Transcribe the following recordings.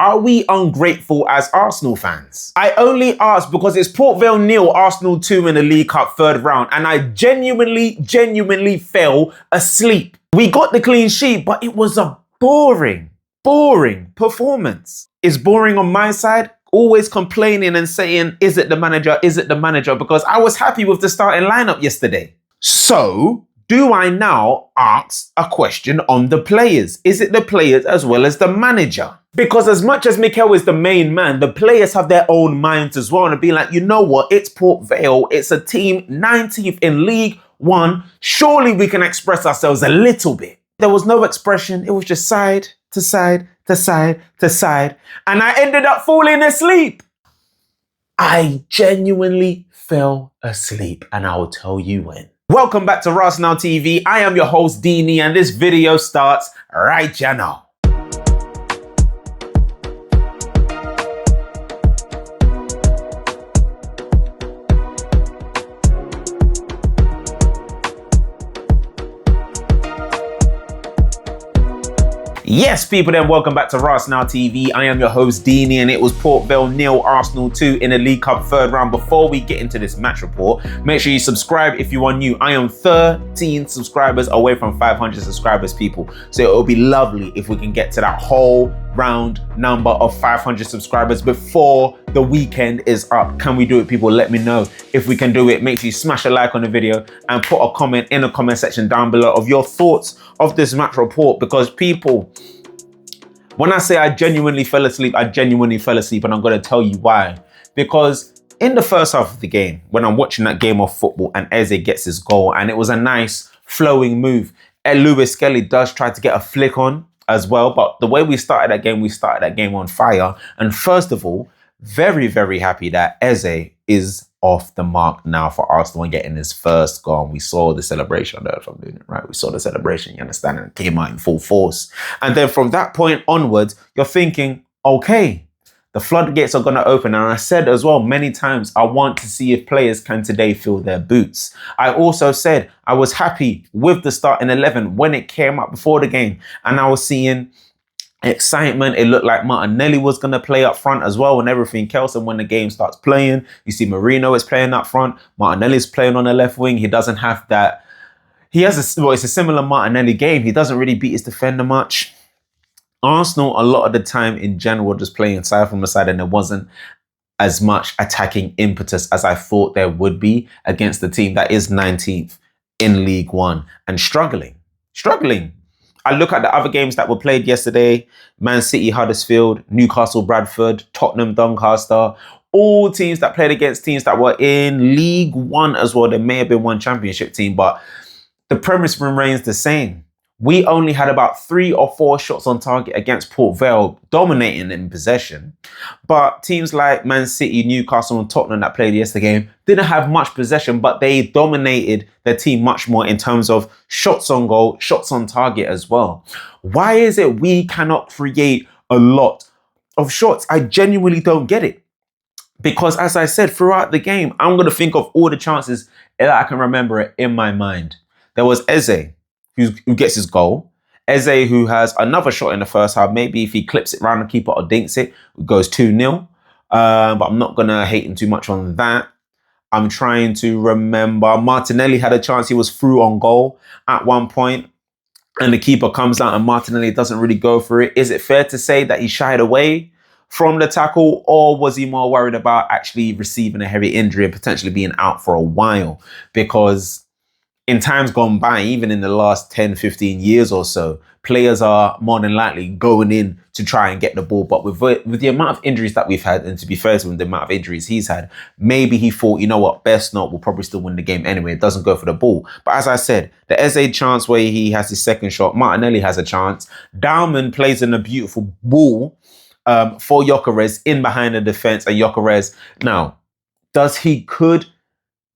Are we ungrateful as Arsenal fans? I only ask because it's Port Vale 0, Arsenal 2 in the League Cup third round, and I genuinely fell asleep. We got the clean sheet, but it was a boring performance. It's boring on my side, always complaining and saying, is it the manager? Is it the manager? Because I was happy with the starting lineup yesterday. So, do I now ask a question on the players? Is it the players as well as the manager? Because as much as Mikel is the main man, the players have their own minds as well and be like, you know what? It's Port Vale. It's a team 19th in League One. Surely we can express ourselves a little bit. There was no expression. It was just side to side to side to side. And I ended up falling asleep. I genuinely fell asleep, and I will tell you when. Welcome back to Arsenal TV. I am your host, Dini, and this video starts right now. Yes, people, then welcome back to Arsenal TV. I am your host, Dini, and it was Port Vale 0, Arsenal 2 in the League Cup third round. Before we get into this match report, make sure you subscribe if you are new. I am 13 subscribers away from 500 subscribers, people. So it will be lovely if we can get to that whole round number of 500 subscribers before the weekend is up. Can we do it, people? Let me know if we can do it. Make sure you smash a like on the video and put a comment in the comment section down below of your thoughts of this match report, because people, when I say I genuinely fell asleep, I genuinely fell asleep, and I'm going to tell you why. Because in the first half of the game, when I'm watching that game of football and Eze gets his goal, and it was a nice flowing move, and Lewis Skelly does try to get a flick on as well, but the way we started that game on fire. And first of all, very happy that Eze is off the mark now for Arsenal and getting his first goal. We saw the celebration. I don't know if I'm doing it right. We saw the celebration, you understand? And it came out in full force. And then from that point onwards, you're thinking, okay, the floodgates are going to open. And I said as well many times, I want to see if players can today fill their boots. I also said I was happy with the starting 11 when it came up before the game. And I was seeing excitement. It looked like Martinelli was going to play up front as well and everything else. And when the game starts playing, you see Marino is playing up front. Martinelli's playing on the left wing. He doesn't have that. It's a similar Martinelli game. He doesn't really beat his defender much. Arsenal, a lot of the time in general, just playing side from the side, and there wasn't as much attacking impetus as I thought there would be against the team that is 19th in League One and struggling. I look at the other games that were played yesterday: Man City, Huddersfield, Newcastle, Bradford, Tottenham, Doncaster, all teams that played against teams that were in League One as well. There may have been one championship team, but the premise remains the same. We only had about 3 or 4 shots on target against Port Vale, dominating in possession. But teams like Man City, Newcastle and Tottenham that played yesterday didn't have much possession, but they dominated their team much more in terms of shots on goal, shots on target as well. Why is it we cannot create a lot of shots? I genuinely don't get it. Because as I said, throughout the game, I'm going to think of all the chances that I can remember it in my mind. There was Eze, who gets his goal. Eze, who has another shot in the first half. Maybe if he clips it round the keeper or dinks it, it goes 2-0. But I'm not going to hate him too much on that. I'm trying to remember. Martinelli had a chance. He was through on goal at one point, and the keeper comes out and Martinelli doesn't really go for it. Is it fair to say that he shied away from the tackle, or was he more worried about actually receiving a heavy injury and potentially being out for a while? Because in times gone by, even in the last 10, 15 years or so, players are more than likely going in to try and get the ball. But with the amount of injuries that we've had, and to be fair to him, the amount of injuries he's had, maybe he thought, you know what, best not, we'll probably still win the game anyway. It doesn't go for the ball. But as I said, the Eze chance where he has his second shot, Martinelli has a chance. Dowman plays in a beautiful ball for Gyökeres in behind the defense. And Gyökeres, now, he could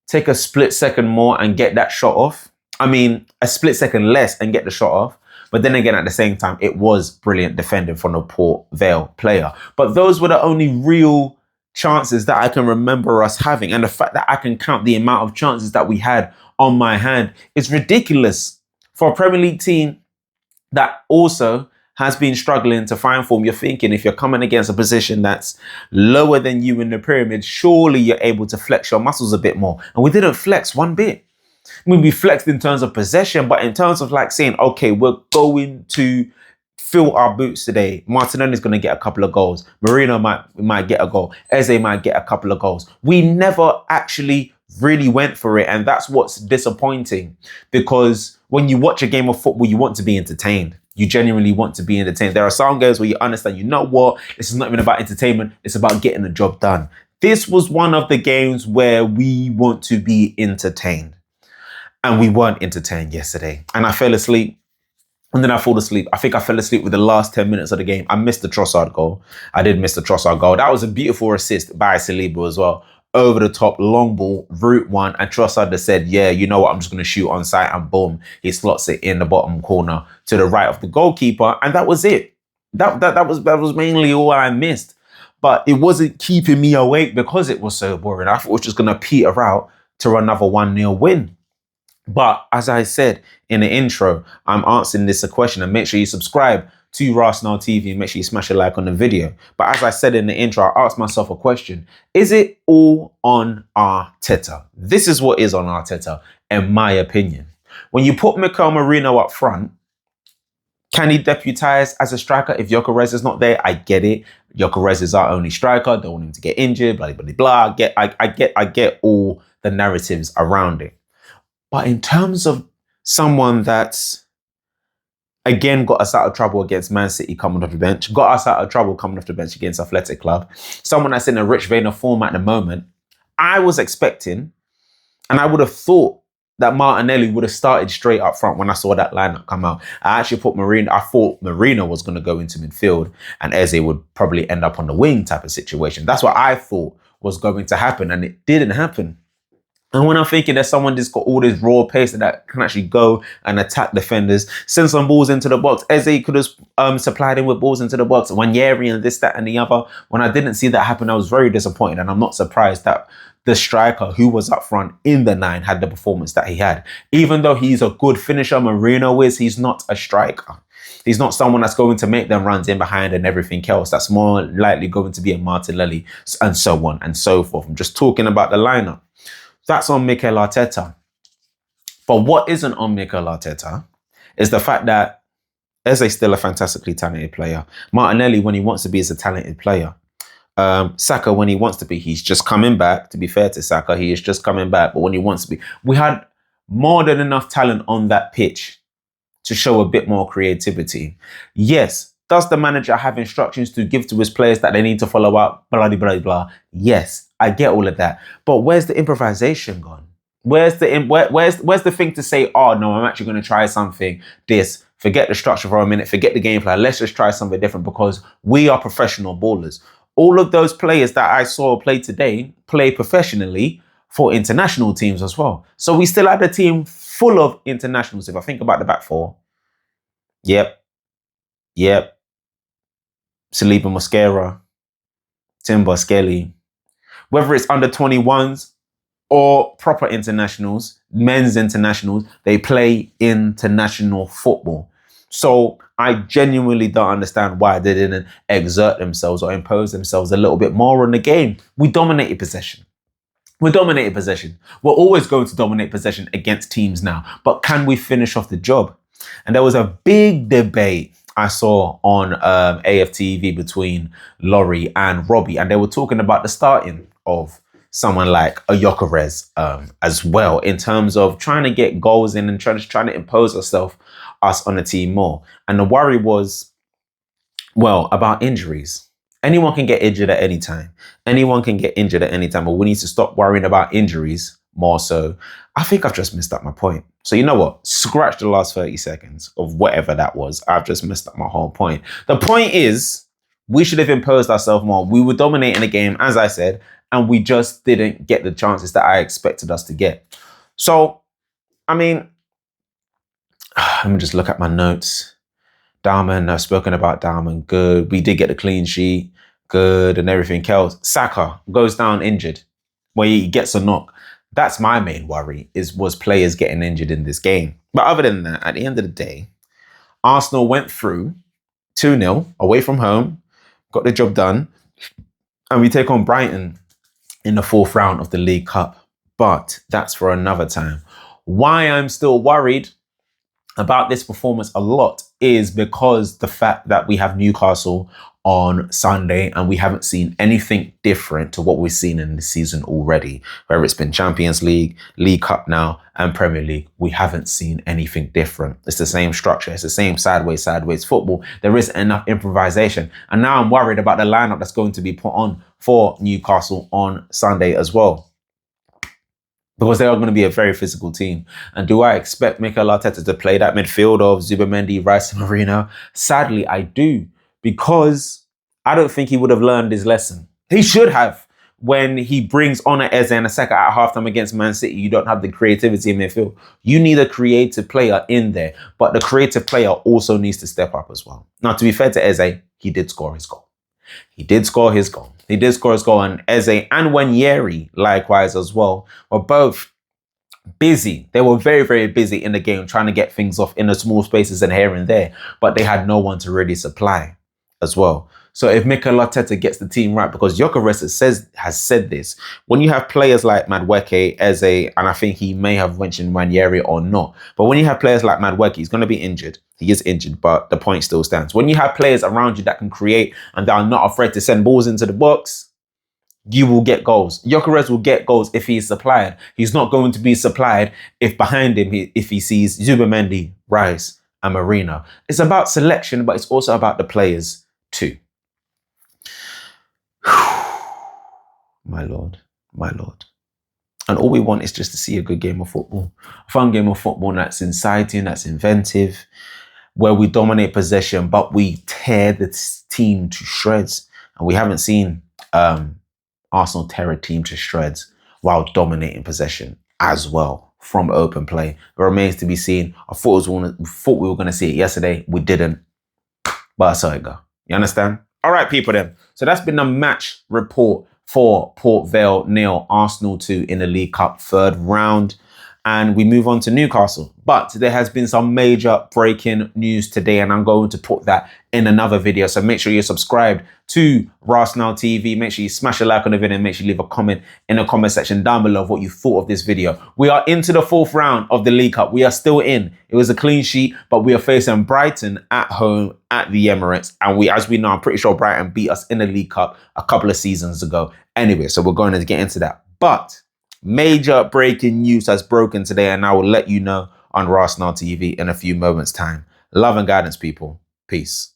take a split second more and get that shot off. I mean, a split second less and get the shot off. But then again, at the same time, it was brilliant defending from the Port Vale player. But those were the only real chances that I can remember us having. And the fact that I can count the amount of chances that we had on my hand is ridiculous for a Premier League team that also has been struggling to find form. You're thinking if you're coming against a position that's lower than you in the pyramid, surely you're able to flex your muscles a bit more. And we didn't flex one bit. I mean, we flexed in terms of possession, but in terms of like saying, okay, we're going to fill our boots today. Martinelli's going to get a couple of goals. Marino might get a goal. Eze might get a couple of goals. We never actually really went for it. And that's what's disappointing, because when you watch a game of football, you want to be entertained. You genuinely want to be entertained. There are some games where you understand, you know what? This is not even about entertainment. It's about getting the job done. This was one of the games where we want to be entertained. And we weren't entertained yesterday. And I fell asleep. And then I fall asleep. I think I fell asleep with the last 10 minutes of the game. I missed the Trossard goal. I did miss the Trossard goal. That was a beautiful assist by Saliba as well. Over the top, long ball, route one. And Trossard just said, yeah, you know what? I'm just going to shoot on sight. And boom, he slots it in the bottom corner to the right of the goalkeeper. And that was it. That was mainly all I missed. But it wasn't keeping me awake because it was so boring. I thought it was just going to peter out to another 1-0 win. But as I said in the intro, I'm answering this a question, and make sure you subscribe to Arsenal TV and make sure you smash a like on the video. But as I said in the intro, I asked myself a question. Is it all on Arteta? This is what is on Arteta, in my opinion. When you put Mikel Merino up front, can he deputise as a striker if Gyökeres is not there? I get it. Gyökeres is our only striker. Don't want him to get injured, blah, blah, blah, blah. I get all the narratives around it. But in terms of someone that's, again, got us out of trouble against Man City coming off the bench, got us out of trouble coming off the bench against Athletic Club, someone that's in a rich vein of form at the moment, I was expecting, and I would have thought that Martinelli would have started straight up front when I saw that lineup come out. I thought Marino was going to go into midfield and Eze would probably end up on the wing type of situation. That's what I thought was going to happen, and it didn't happen. And when I'm thinking there's someone that's got all this raw pace that can actually go and attack defenders, send some balls into the box. Eze could have supplied him with balls into the box. Wanyeri and this, that, and the other. When I didn't see that happen, I was very disappointed. And I'm not surprised that the striker who was up front in the 9 had the performance that he had. Even though he's a good finisher, Marino is, he's not a striker. He's not someone that's going to make them runs in behind and everything else. That's more likely going to be a Martinelli and so on and so forth. I'm just talking about the lineup. That's on Mikel Arteta. But what isn't on Mikel Arteta is the fact that Eze is still a fantastically talented player. Martinelli, when he wants to be, is a talented player. Saka, when he wants to be, he's just coming back. To be fair to Saka, he is just coming back. But when he wants to be, we had more than enough talent on that pitch to show a bit more creativity. Yes. Does the manager have instructions to give to his players that they need to follow up? Blah, blah, blah, blah. Yes, I get all of that. But where's the improvisation gone? Where's the thing to say, oh, no, I'm actually going to try something, this. Forget the structure for a minute. Forget the game plan. Let's just try something different because we are professional ballers. All of those players that I saw play today play professionally for international teams as well. So we still had a team full of internationals. If I think about the back four, Yep. Saliba Mosquera, Timber Skelly. Whether it's under 21s or proper internationals, men's internationals, they play international football. So I genuinely don't understand why they didn't exert themselves or impose themselves a little bit more on the game. We dominated possession. We're always going to dominate possession against teams now. But can we finish off the job? And there was a big debate I saw on AFTV between Laurie and Robbie, and they were talking about the starting of someone like a Gyökeres as well, in terms of trying to get goals in and trying to impose us on the team more. And the worry was, well, about injuries. Anyone can get injured at any time. But we need to stop worrying about injuries more so. I think I've just messed up my point. So you know what? Scratch the last 30 seconds of whatever that was. I've just messed up my whole point. The point is, we should have imposed ourselves more. We were dominating the game, as I said, and we just didn't get the chances that I expected us to get. So, I mean, let me just look at my notes. Darman, I've spoken about Darman, good. We did get the clean sheet, good, and everything else. Saka goes down injured, where he gets a knock. That's my main worry, was players getting injured in this game. But other than that, at the end of the day, Arsenal went through 2-0 away from home, got the job done, and we take on Brighton in the 4th round of the League Cup. But that's for another time. Why I'm still worried about this performance a lot is because the fact that we have Newcastle on Sunday and we haven't seen anything different to what we've seen in the season already. Whether it's been Champions League, League Cup now, and Premier League, we haven't seen anything different. It's the same structure. It's the same sideways football. There isn't enough improvisation. And now I'm worried about the lineup that's going to be put on for Newcastle on Sunday as well, because they are going to be a very physical team. And do I expect Mikel Arteta to play that midfield of Zubimendi, Rice and Marino? Sadly, I do, because I don't think he would have learned his lesson. He should have. When he brings on a Eze and a Saka at halftime against Man City, you don't have the creativity in midfield. You need a creative player in there, but the creative player also needs to step up as well. Now, to be fair to Eze, he did score his goal. He did score his goal. And Eze and Wanyeri, likewise as well, were both busy. They were very, very busy in the game, trying to get things off in the small spaces and here and there, but they had no one to really supply as well. So if Mikel Arteta gets the team right, because Gyökeres has said this, when you have players like Madueke, Eze, and I think he may have mentioned Wanyeri or not, but when you have players like Madueke, he's going to be injured. He is injured, but the point still stands. When you have players around you that can create and that are not afraid to send balls into the box, you will get goals. Gyökeres will get goals if he's supplied. He's not going to be supplied if behind him, if he sees Zubimendi, Rice, and Marino. It's about selection, but it's also about the players too. My Lord, my Lord. And all we want is just to see a good game of football. A fun game of football that's inciting, that's inventive, where we dominate possession, but we tear the team to shreds. And we haven't seen Arsenal tear a team to shreds while dominating possession as well from open play. It remains to be seen. I thought we were going to see it yesterday. We didn't. But I saw it go. You understand? All right, people then. So that's been the match report for Port Vale 0, Arsenal 2 in the League Cup 3rd round. And we move on to Newcastle. But there has been some major breaking news today, and I'm going to put that in another video. So make sure you're subscribed to Arsenal TV. Make sure you smash a like on the video and make sure you leave a comment in the comment section down below of what you thought of this video. We are into the 4th round of the League Cup. We are still in. It was a clean sheet, but we are facing Brighton at home at the Emirates. And as we know, I'm pretty sure Brighton beat us in the League Cup a couple of seasons ago. Anyway, so we're going to get into that. But major breaking news has broken today, and I will let you know on Arsenal TV in a few moments' time. Love and guidance, people. Peace.